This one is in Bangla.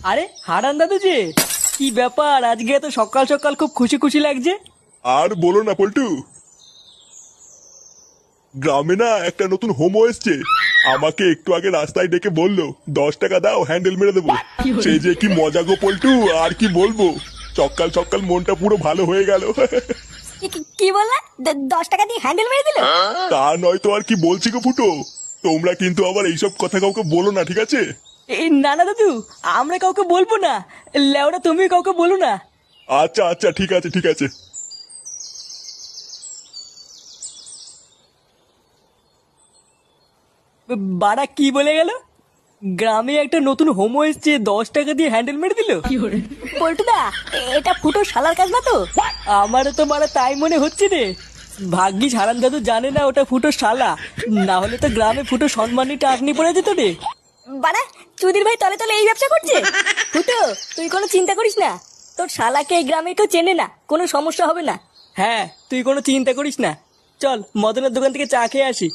আরে হারান দাদু যে, কি ব্যাপার আজকে এত সকাল সকাল খুব খুশি খুশি লাগছে? আর বলো না পল্টু, গ্রামে না একটা নতুন হোমো এসছে। আমাকে একটু আগে রাস্তায় ডেকে বললো 10 টাকা দাও, হ্যান্ডেল মেরে দেবো। সেই যে কি মজা গো পল্টু, আর কি বলবো। সকাল সকাল মনটা পুরো ভালো হয়ে গেল। কি বললা? 10 টাকা দিয়ে হ্যান্ডেল মেরে দিল? তা নয় তো আর কি বলছি গো ফুটো। তোমরা কিন্তু আবার এইসব কথা কাউকে বলো না, ঠিক আছে? এই না না দাদু, আমরা কাউকে বলবো না। লেওরা তুমি কাউকে বলো না। আচ্ছা আচ্ছা, ঠিক আছে ঠিক আছে। বাড়া কি বলে গেল? গ্রামে একটা নতুন হোমো এসছে, 10 টাকা দিয়ে হ্যান্ডেল মেরে দিল? পল্টুদা, এটা ফুটো শালার কাজ না তো? আমারও তো বাড়া তাই মনে হচ্ছে রে। ভাগ্যিস হারান দাদু জানে না ওটা ফুটো শালা, না হলে তো গ্রামে ফুটো সম্মানী টাকনি পড়ে যেত রে। বাড়া, চুদির ভাই তলে তলে এই ব্যবসা করছে। ফুটো, তুই কোনো চিন্তা করিস না। তোর শালাকে এই গ্রামে কেউ চেনে না, কোনো সমস্যা হবে না। হ্যাঁ, তুই কোনো চিন্তা করিস না। চল মদনের দোকান থেকে চা খেয়ে আসি।